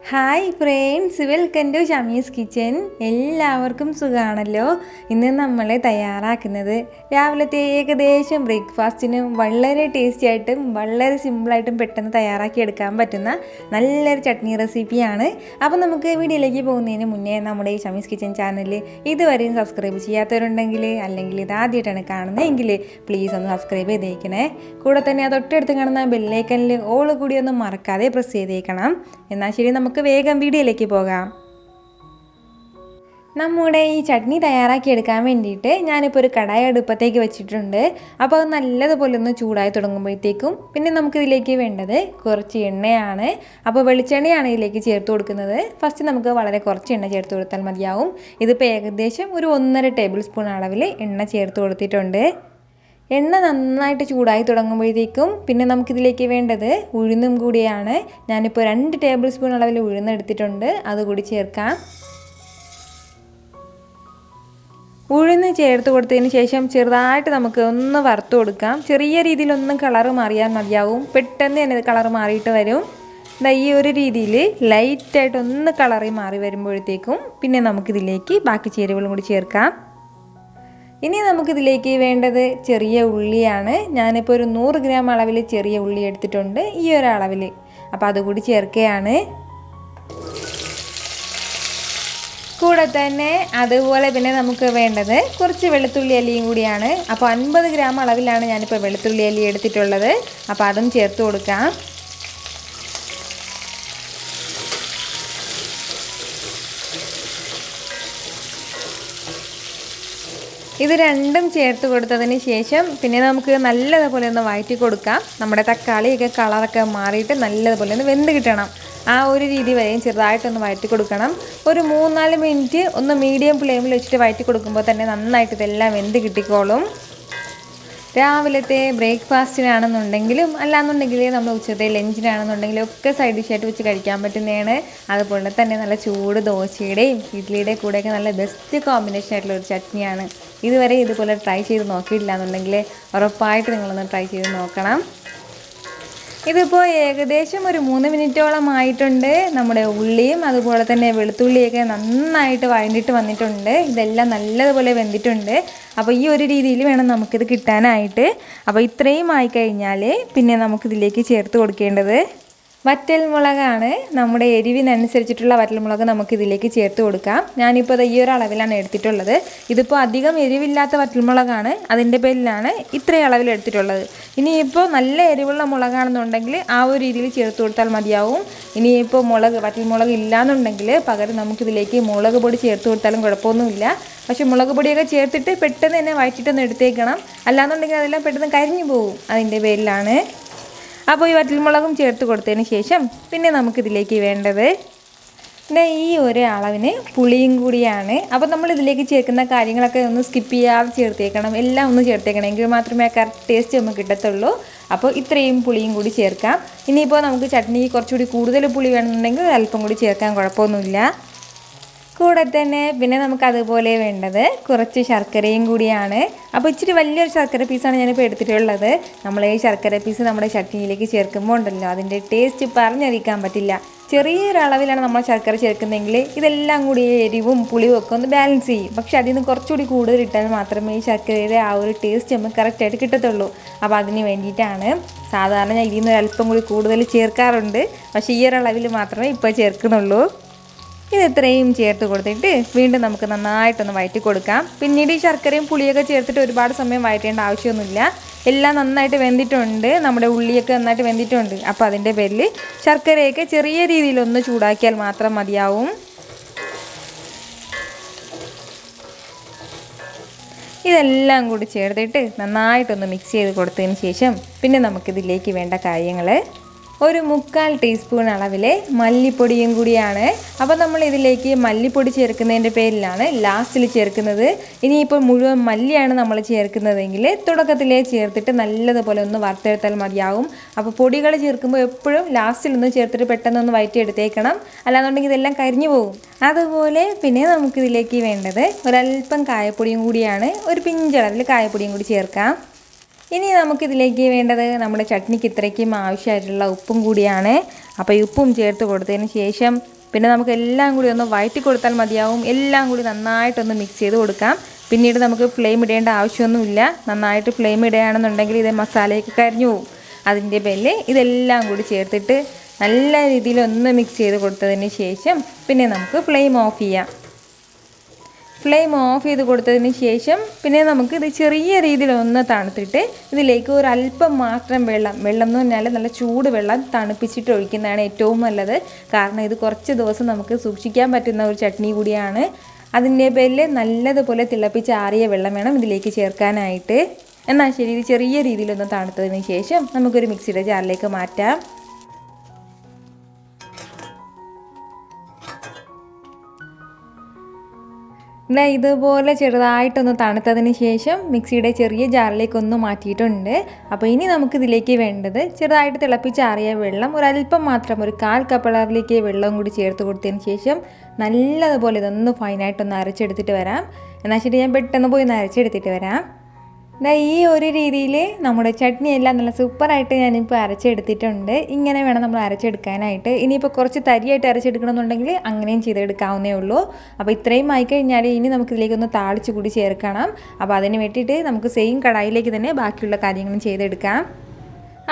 Hi friends, welcome to Shami's kitchen. എല്ലാവർക്കും സുഖമാണല്ലോ. ഇന്ന് നമ്മൾ തയ്യാറാക്കുന്നത് രാവിലത്തെ ഏകദേശം ബ്രേക്ക്ഫാസ്റ്റിനും വളരെ ടേസ്റ്റി ആയിട്ടും വളരെ സിമ്പിളായിട്ടും പെട്ടെന്ന് തയ്യാറാക്കി എടുക്കാൻ പറ്റുന്ന നല്ലൊരു ചട്നി റെസിപ്പിയാണ്. അപ്പോൾ നമുക്ക് വീഡിയോയിലേക്ക് പോകുന്നതിന് മുന്നേ നമ്മുടെ ഈ ഷമീസ് കിച്ചൻ ചാനൽ ഇതുവരെയും സബ്സ്ക്രൈബ് ചെയ്യാത്തവരുണ്ടെങ്കിൽ അല്ലെങ്കിൽ ഇത് ആദ്യമായിട്ടാണ് കാണുന്നതെങ്കിൽ പ്ലീസ് ഒന്ന് സബ്സ്ക്രൈബ് ചെയ്തേക്കണേ. കൂടെ തന്നെ തൊട്ടടുത്ത് കാണുന്ന ബെല്ലൈക്കനിൽ ഓൾ കൂടി ഒന്ന് മറക്കാതെ പ്രസ് ചെയ്തേക്കണം. എന്നാൽ ശരി, നമുക്ക് വേഗം വീഡിയോയിലേക്ക് പോകാം. നമ്മുടെ ഈ ചട്നി തയ്യാറാക്കി എടുക്കാൻ വേണ്ടിയിട്ട് ഞാനിപ്പോൾ ഒരു കടായി അടുപ്പത്തേക്ക് വെച്ചിട്ടുണ്ട്. അപ്പോൾ അത് നല്ലതുപോലെ ഒന്ന് ചൂടായി തുടങ്ങുമ്പോഴത്തേക്കും പിന്നെ നമുക്കിതിലേക്ക് വേണ്ടത് കുറച്ച് എണ്ണയാണ്. അപ്പോൾ വെളിച്ചെണ്ണയാണ് ഇതിലേക്ക് ചേർത്ത് കൊടുക്കുന്നത്. ഫസ്റ്റ് നമുക്ക് വളരെ കുറച്ച് എണ്ണ ചേർത്ത് കൊടുത്താൽ മതിയാവും. ഇതിപ്പോൾ ഏകദേശം ഒരു 1.5 ടേബിൾ സ്പൂൺ അളവിൽ എണ്ണ ചേർത്ത് കൊടുത്തിട്ടുണ്ട്. എണ്ണ നന്നായിട്ട് ചൂടായി തുടങ്ങുമ്പോഴത്തേക്കും പിന്നെ നമുക്കിതിലേക്ക് വേണ്ടത് ഉഴുന്നും കൂടിയാണ്. ഞാനിപ്പോൾ 2 ടേബിൾ സ്പൂൺ അളവിൽ ഉഴുന്നെടുത്തിട്ടുണ്ട്, അതുകൂടി ചേർക്കാം. ഉഴുന്ന് ചേർത്ത് കൊടുത്തതിന് ശേഷം ചെറുതായിട്ട് നമുക്ക് ഒന്ന് വറുത്ത് കൊടുക്കാം. ചെറിയ രീതിയിലൊന്നും കളറ് മാറിയാൽ മതിയാവും. പെട്ടെന്ന് തന്നെ കളറ് മാറിയിട്ട് വരും. ഈ ഒരു രീതിയിൽ ലൈറ്റായിട്ട് ഒന്ന് കളറി മാറി വരുമ്പോഴത്തേക്കും പിന്നെ നമുക്കിതിലേക്ക് ബാക്കി ചേരുവകളും കൂടി ചേർക്കാം. ഇനി നമുക്കിതിലേക്ക് വേണ്ടത് ചെറിയ ഉള്ളിയാണ്. ഞാനിപ്പോൾ ഒരു 100 ഗ്രാം അളവിൽ ചെറിയ ഉള്ളി എടുത്തിട്ടുണ്ട്, ഈ ഒരു അളവിൽ. അപ്പോൾ അതുകൂടി ചേർക്കുകയാണ്. കൂടെ തന്നെ അതുപോലെ പിന്നെ നമുക്ക് വേണ്ടത് കുറച്ച് വെളുത്തുള്ളി അല്ലിയും കൂടിയാണ്. അപ്പോൾ 50 ഗ്രാം അളവിലാണ് ഞാനിപ്പോൾ വെളുത്തുള്ളി അല്ലി എടുത്തിട്ടുള്ളത്. അപ്പോൾ അതും ചേർത്ത് കൊടുക്കാം. ഇത് രണ്ടും ചേർത്ത് കൊടുത്തതിന് ശേഷം പിന്നെ നമുക്ക് നല്ലതുപോലെ ഒന്ന് വഴറ്റി കൊടുക്കാം. നമ്മുടെ തക്കാളിയൊക്കെ കളറൊക്കെ മാറിയിട്ട് നല്ലതുപോലെ ഒന്ന് വെന്ത് കിട്ടണം. ആ ഒരു രീതി വരെയും ചെറുതായിട്ടൊന്ന് വഴറ്റി കൊടുക്കണം. ഒരു 3-4 മിനിറ്റ് ഒന്ന് മീഡിയം ഫ്ലെയിമിൽ വെച്ചിട്ട് വഴറ്റി കൊടുക്കുമ്പോൾ തന്നെ നന്നായിട്ട് ഇതെല്ലാം വെന്ത് കിട്ടിക്കോളും. രാവിലത്തെ ബ്രേക്ക്ഫാസ്റ്റിനാണെന്നുണ്ടെങ്കിലും അല്ലാന്നുണ്ടെങ്കിൽ നമ്മൾ ഉച്ചത്തെ ലഞ്ചിനാണെന്നുണ്ടെങ്കിലും ഒക്കെ സൈഡ് ഡിഷായിട്ട് വെച്ച് കഴിക്കാൻ പറ്റുന്നതാണ്. അതുപോലെ തന്നെ നല്ല ചൂട് ദോശയുടെയും ഇഡ്ലിയുടെയും കൂടെയൊക്കെ നല്ല ബെസ്റ്റ് കോമ്പിനേഷൻ ആയിട്ടുള്ള ഒരു ചട്നിയാണ്. ഇതുവരെ ഇതുപോലെ ട്രൈ ചെയ്ത് നോക്കിയിട്ടില്ല എന്നുണ്ടെങ്കിൽ ഉറപ്പായിട്ട് നിങ്ങളൊന്ന് ട്രൈ ചെയ്ത് നോക്കണം. ഇതിപ്പോൾ ഏകദേശം ഒരു 3 മിനിറ്റോളം ആയിട്ടുണ്ട്. നമ്മുടെ ഉള്ളിയും അതുപോലെ തന്നെ വെളുത്തുള്ളിയൊക്കെ നന്നായിട്ട് വഴണ്ടിട്ട് വന്നിട്ടുണ്ട്. ഇതെല്ലാം നല്ലതുപോലെ വെന്തിട്ടുണ്ട്. അപ്പോൾ ഈ ഒരു രീതിയിൽ വേണം നമുക്കിത് കിട്ടാനായിട്ട്. അപ്പോൾ ഇത്രയും ആയിക്കഴിഞ്ഞാൽ പിന്നെ നമുക്കിതിലേക്ക് ചേർത്ത് കൊടുക്കേണ്ടത് വറ്റൽമുളകാണ്. നമ്മുടെ എരിവിനനുസരിച്ചിട്ടുള്ള വറ്റൽമുളക് നമുക്കിതിലേക്ക് ചേർത്ത് കൊടുക്കാം. ഞാനിപ്പോൾ ഈ ഒരു അളവിലാണ് എടുത്തിട്ടുള്ളത്. ഇതിപ്പോൾ അധികം എരിവില്ലാത്ത വറ്റൽമുളകാണ്, അതിൻ്റെ പേരിലാണ് ഇത്രയും അളവിൽ എടുത്തിട്ടുള്ളത്. ഇനിയിപ്പോൾ നല്ല എരിവുള്ള മുളകാണെന്നുണ്ടെങ്കിൽ ആ ഒരു രീതിയിൽ ചേർത്ത് കൊടുത്താൽ മതിയാവും. ഇനിയിപ്പോൾ വറ്റൽമുളക് ഇല്ലയെന്നുണ്ടെങ്കിൽ പകരം നമുക്കിതിലേക്ക് മുളക് പൊടി ചേർത്ത് കൊടുത്താലും കുഴപ്പമൊന്നുമില്ല. പക്ഷേ മുളക് പൊടിയൊക്കെ ചേർത്തിട്ട് പെട്ടെന്ന് തന്നെ വഴറ്റിട്ടൊന്ന് എടുത്തേക്കണം. അല്ലാന്നുണ്ടെങ്കിൽ അതെല്ലാം പെട്ടെന്ന് കരിഞ്ഞു പോകും, അതിൻ്റെ പേരിലാണ്. അപ്പോൾ ഈ വറ്റൽമുളകും ചേർത്ത് കൊടുത്തതിന് ശേഷം പിന്നെ നമുക്കിതിലേക്ക് വേണ്ടത് ഈ ഒരു അളവിന് പുളിയും കൂടിയാണ്. അപ്പോൾ നമ്മൾ ഇതിലേക്ക് ചേർക്കുന്ന കാര്യങ്ങളൊക്കെ ഒന്ന് സ്കിപ്പ് ചെയ്യാതെ ചേർത്തേക്കണം. എല്ലാം ഒന്ന് ചേർത്തേക്കണം, എങ്കിൽ മാത്രമേ കറക്റ്റ് ടേസ്റ്റ് നമുക്ക് കിട്ടത്തുള്ളൂ. അപ്പോൾ ഇത്രയും പുളിയും കൂടി ചേർക്കാം. ഇനിയിപ്പോൾ നമുക്ക് ചട്നി കുറച്ചുകൂടി കൂടുതൽ പുളി വേണമെന്നുണ്ടെങ്കിൽ അല്പം കൂടി ചേർക്കാൻ കുഴപ്പമൊന്നുമില്ല. കൂടെ തന്നെ പിന്നെ നമുക്ക് അതുപോലെ വേണ്ടത് കുറച്ച് ശർക്കരയും കൂടിയാണ്. അപ്പോൾ ഇച്ചിരി വലിയൊരു ശർക്കര പീസാണ് ഞാനിപ്പോൾ എടുത്തിട്ടുള്ളത്. നമ്മൾ ഈ ശർക്കര പീസ് നമ്മുടെ ചട്നിയിലേക്ക് ചേർക്കുമ്പോൾ ഉണ്ടല്ലോ, അതിൻ്റെ ടേസ്റ്റ് പറഞ്ഞറിയിക്കാൻ പറ്റില്ല. ചെറിയൊരളവിലാണ് നമ്മൾ ശർക്കര ചേർക്കുന്നതെങ്കിൽ ഇതെല്ലാം കൂടി എരിവും പുളിയും ഒക്കെ ഒന്ന് ബാലൻസ് ചെയ്യും. പക്ഷേ അതിൽ നിന്ന് കുറച്ചുകൂടി കൂടുതൽ ഇട്ടാൽ മാത്രമേ ഈ ശർക്കരയുടെ ആ ഒരു ടേസ്റ്റ് നമുക്ക് കറക്റ്റായിട്ട് കിട്ടത്തുള്ളൂ. അപ്പോൾ അതിന് വേണ്ടിയിട്ടാണ് സാധാരണ ഞാൻ ഇതിൽ നിന്ന് അല്പം കൂടി കൂടുതൽ ചേർക്കാറുണ്ട്. പക്ഷേ ഈ ഒരു അളവിൽ മാത്രമേ ഇപ്പോൾ ചേർക്കുന്നുള്ളൂ. ഇത് ഇത്രയും ചേർത്ത് കൊടുത്തിട്ട് വീണ്ടും നമുക്ക് നന്നായിട്ടൊന്ന് വഴറ്റി കൊടുക്കാം. പിന്നീട് ഈ ശർക്കരയും പുളിയൊക്കെ ചേർത്തിട്ട് ഒരുപാട് സമയം വഴറ്റേണ്ട ആവശ്യമൊന്നുമില്ല. എല്ലാം നന്നായിട്ട് വെന്തിട്ടുണ്ട്, നമ്മുടെ ഉള്ളിയൊക്കെ നന്നായിട്ട് വെന്തിട്ടുണ്ട്. അപ്പോൾ അതിൻ്റെ പേരിൽ ശർക്കരയൊക്കെ ചെറിയ രീതിയിലൊന്ന് ചൂടാക്കിയാൽ മാത്രം മതിയാവും. ഇതെല്ലാം കൂടി ചേർത്തിട്ട് നന്നായിട്ടൊന്ന് മിക്സ് ചെയ്ത് കൊടുത്തതിന് ശേഷം പിന്നെ നമുക്കിതിലേക്ക് വേണ്ട കാര്യങ്ങൾ ഒരു 1/4 ടീസ്പൂൺ അളവിൽ മല്ലിപ്പൊടിയും കൂടിയാണ്. അപ്പോൾ നമ്മൾ ഇതിലേക്ക് മല്ലിപ്പൊടി ചേർക്കുന്നതിൻ്റെ പേരിലാണ് ലാസ്റ്റിൽ ചേർക്കുന്നത്. ഇനിയിപ്പോൾ മുഴുവൻ മല്ലിയാണ് നമ്മൾ ചേർക്കുന്നതെങ്കിൽ തുടക്കത്തിലേ ചേർത്തിട്ട് നല്ലതുപോലെ ഒന്ന് വറുത്തെടുത്താൽ മതിയാവും. അപ്പോൾ പൊടികൾ ചേർക്കുമ്പോൾ എപ്പോഴും ലാസ്റ്റിലൊന്ന് ചേർത്തിട്ട് പെട്ടെന്നൊന്ന് വഴറ്റിയെടുത്തേക്കണം, അല്ലാന്നുണ്ടെങ്കിൽ ഇതെല്ലാം കരിഞ്ഞു പോകും. അതുപോലെ പിന്നെ നമുക്കിതിലേക്ക് വേണ്ടത് ഒരല്പം കായപ്പൊടിയും കൂടിയാണ്. ഒരു പിഞ്ചളവിൽ കായപ്പൊടിയും കൂടി ചേർക്കാം. ഇനി നമുക്കിതിലേക്ക് വേണ്ടത് നമ്മുടെ ചട്നിക്ക് ഇത്രയ്ക്കും ആവശ്യമായിട്ടുള്ള ഉപ്പും കൂടിയാണ്. അപ്പോൾ ഈ ഉപ്പും ചേർത്ത് കൊടുത്തതിന് ശേഷം പിന്നെ നമുക്ക് എല്ലാം കൂടി ഒന്ന് വഴറ്റി കൊടുത്താൽ മതിയാവും. എല്ലാം കൂടി നന്നായിട്ടൊന്ന് മിക്സ് ചെയ്ത് കൊടുക്കാം. പിന്നീട് നമുക്ക് ഫ്ലെയിം ഇടേണ്ട ആവശ്യമൊന്നുമില്ല. നന്നായിട്ട് ഫ്ലെയിം ഇടുകയാണെന്നുണ്ടെങ്കിൽ ഇത് മസാലയൊക്കെ കരിഞ്ഞു പോകും. അതിൻ്റെ പേരിൽ ഇതെല്ലാം കൂടി ചേർത്തിട്ട് നല്ല രീതിയിൽ ഒന്ന് മിക്സ് ചെയ്ത് കൊടുത്തതിന് ശേഷം പിന്നെ നമുക്ക് ഫ്ലെയിം ഓഫ് ചെയ്യാം. ഫ്ലെയിം ഓഫ് ചെയ്ത് കൊടുത്തതിന് ശേഷം പിന്നെ നമുക്ക് ഇത് ചെറിയ രീതിയിൽ ഒന്ന് തണുത്തിട്ട് ഇതിലേക്ക് ഒരല്പം മാത്രം വെള്ളം എന്ന് പറഞ്ഞാൽ നല്ല ചൂട് വെള്ളം തണുപ്പിച്ചിട്ട് ഒഴിക്കുന്നതാണ് ഏറ്റവും നല്ലത്. കാരണം ഇത് കുറച്ച് ദിവസം നമുക്ക് സൂക്ഷിക്കാൻ പറ്റുന്ന ഒരു ചട്നി കൂടിയാണ്. അതിൻ്റെ പേരിൽ നല്ലതുപോലെ തിളപ്പിച്ചാറിയ വെള്ളം വേണം ഇതിലേക്ക് ചേർക്കാനായിട്ട്. എന്നാൽ ശരി, ഇത് ചെറിയ രീതിയിലൊന്ന് തണുത്തതിന് ശേഷം നമുക്കൊരു മിക്സിയുടെ ജാറിലേക്ക് മാറ്റാം. ഇതുപോലെ ചെറുതായിട്ടൊന്ന് തണുത്തതിന് ശേഷം മിക്സിയുടെ ചെറിയ ജാറിലേക്കൊന്ന് മാറ്റിയിട്ടുണ്ട്. അപ്പോൾ ഇനി നമുക്കിതിലേക്ക് വേണ്ടത് ചെറുതായിട്ട് തിളപ്പിച്ചാറിയ വെള്ളം ഒരല്പം മാത്രം, ഒരു 1/4 കപ്പ് അളവിലേക്ക് വെള്ളം കൂടി ചേർത്ത് കൊടുത്തതിന് ശേഷം നല്ലതുപോലെ ഇതൊന്ന് ഫൈനായിട്ടൊന്ന് അരച്ചെടുത്തിട്ട് വരാം. എന്നാൽ ശരി, ഞാൻ പെട്ടെന്ന് പോയി ഒന്ന് അരച്ചെടുത്തിട്ട് വരാം. ഈ ഒരു രീതിയിൽ നമ്മുടെ ചട്നി എല്ലാം നല്ല സൂപ്പറായിട്ട് ഞാനിപ്പോൾ അരച്ചെടുത്തിട്ടുണ്ട്. ഇങ്ങനെ വേണം നമ്മൾ അരച്ചെടുക്കാനായിട്ട്. ഇനിയിപ്പോൾ കുറച്ച് തരിയായിട്ട് അരച്ചെടുക്കണമെന്നുണ്ടെങ്കിൽ അങ്ങനെയും ചെയ്തെടുക്കാവുന്നേ ഉള്ളൂ. അപ്പോൾ ഇത്രയും ആയിക്കഴിഞ്ഞാൽ ഇനി നമുക്കിതിലേക്കൊന്ന് താളിച്ച് കൂടി ചേർക്കണം. അപ്പോൾ അതിന് വേണ്ടിയിട്ട് നമുക്ക് സെയിം കടായിലേക്ക് തന്നെ ബാക്കിയുള്ള കാര്യങ്ങളും ചെയ്തെടുക്കാം.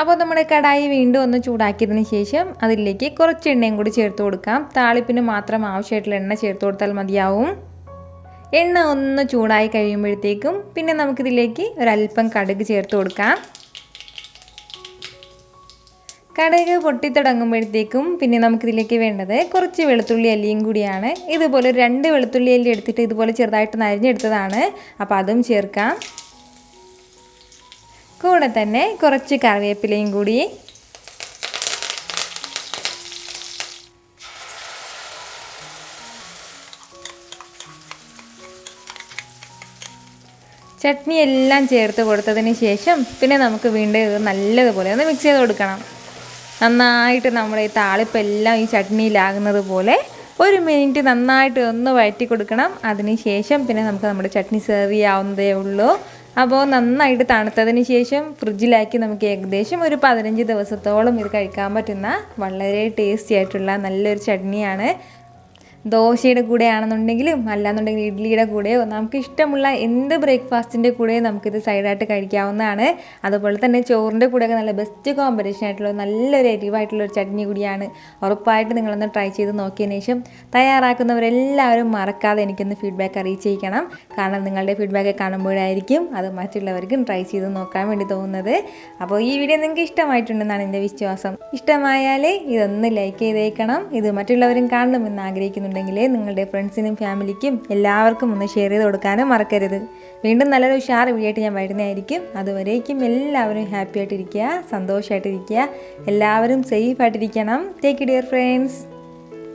അപ്പോൾ നമ്മുടെ കടായി വീണ്ടും ഒന്ന് ചൂടാക്കിയതിന് ശേഷം അതിലേക്ക് കുറച്ച് എണ്ണയും കൂടി ചേർത്ത് കൊടുക്കാം. താളിപ്പിന് മാത്രം ആവശ്യമായിട്ടുള്ള എണ്ണ ചേർത്ത് കൊടുത്താൽ മതിയാവും. എണ്ണ ഒന്ന് ചൂടായി കഴിയുമ്പോഴത്തേക്കും പിന്നെ നമുക്കിതിലേക്ക് ഒരല്പം കടുക് ചേർത്ത് കൊടുക്കാം. കടുക് പൊട്ടിത്തുടങ്ങുമ്പോഴത്തേക്കും പിന്നെ നമുക്കിതിലേക്ക് വേണ്ടത് കുറച്ച് വെളുത്തുള്ളി അല്ലിയും കൂടിയാണ്. ഇതുപോലെ 2 വെളുത്തുള്ളി അല്ലി എടുത്തിട്ട് ഇതുപോലെ ചെറുതായിട്ട് അരിഞ്ഞെടുത്തതാണ്. അപ്പോൾ അതും ചേർക്കാം. കൂടെ തന്നെ കുറച്ച് കറിവേപ്പിലയും കൂടി. ചട്നി എല്ലാം ചേർത്ത് കൊടുത്തതിന് ശേഷം പിന്നെ നമുക്ക് വീണ്ടും ഇത് നല്ലതുപോലെ ഒന്ന് മിക്സ് ചെയ്ത് കൊടുക്കണം. നന്നായിട്ട് നമ്മുടെ ഈ താളിപ്പെല്ലാം ഈ ചട്നിയിലാകുന്നത് പോലെ 1 മിനിറ്റ് നന്നായിട്ട് ഒന്ന് വഴറ്റി കൊടുക്കണം. അതിന് ശേഷം പിന്നെ നമുക്ക് നമ്മുടെ ചട്നി സെർവ് ചെയ്യാവുന്നതേ ഉള്ളൂ. അപ്പോൾ നന്നായിട്ട് തണുത്തതിന് ശേഷം ഫ്രിഡ്ജിലാക്കി നമുക്ക് ഏകദേശം ഒരു 15 ദിവസത്തോളം ഇത് കഴിക്കാൻ പറ്റുന്ന വളരെ ടേസ്റ്റി ആയിട്ടുള്ള നല്ലൊരു ചട്നിയാണ്. ദോശയുടെ കൂടെ ആണെന്നുണ്ടെങ്കിലും അല്ലാന്നുണ്ടെങ്കിൽ ഇഡ്ലിയുടെ കൂടെയോ നമുക്ക് ഇഷ്ടമുള്ള എന്ത് ബ്രേക്ക്ഫാസ്റ്റിൻ്റെ കൂടെയും നമുക്കിത് സൈഡായിട്ട് കഴിക്കാവുന്നതാണ്. അതുപോലെ തന്നെ ചോറിൻ്റെ കൂടെയൊക്കെ നല്ല ബെസ്റ്റ് കോമ്പിനേഷൻ ആയിട്ടുള്ള നല്ലൊരു എരിവായിട്ടുള്ളൊരു ചട്നി കൂടിയാണ്. ഉറപ്പായിട്ട് നിങ്ങളൊന്ന് ട്രൈ ചെയ്ത് നോക്കിയതിന് ശേഷം തയ്യാറാക്കുന്നവരെല്ലാവരും മറക്കാതെ എനിക്കൊന്ന് ഫീഡ്ബാക്ക് അറിയിച്ചിരിക്കണം. കാരണം നിങ്ങളുടെ ഫീഡ്ബാക്ക് കാണുമ്പോഴായിരിക്കും അത് മറ്റുള്ളവർക്കും ട്രൈ ചെയ്ത് നോക്കാൻ വേണ്ടി തോന്നുന്നത്. അപ്പോൾ ഈ വീഡിയോ നിങ്ങൾക്ക് ഇഷ്ടമായിട്ടുണ്ടെന്നാണ് എൻ്റെ വിശ്വാസം. ഇഷ്ടമായാൽ ഇതൊന്ന് ലൈക്ക് ചെയ്തേക്കണം. ഇത് മറ്റുള്ളവരും കാണണമെന്ന് ആഗ്രഹിക്കുന്നു നിങ്ങളുടെ ഫ്രണ്ട്സിനും ഫാമിലിക്കും എല്ലാവർക്കും ഒന്ന് ഷെയർ ചെയ്ത് കൊടുക്കാനും മറക്കരുത്. വീണ്ടും നല്ലൊരു ഉഷാർ വീഡിയോ ആയിട്ട് ഞാൻ വരുന്നതായിരിക്കും. അതുവരേക്കും എല്ലാവരും ഹാപ്പി ആയിട്ടിരിക്കുക, സന്തോഷമായിട്ടിരിക്കുക, എല്ലാവരും സേഫ് ആയിട്ടിരിക്കണം. Take care friends.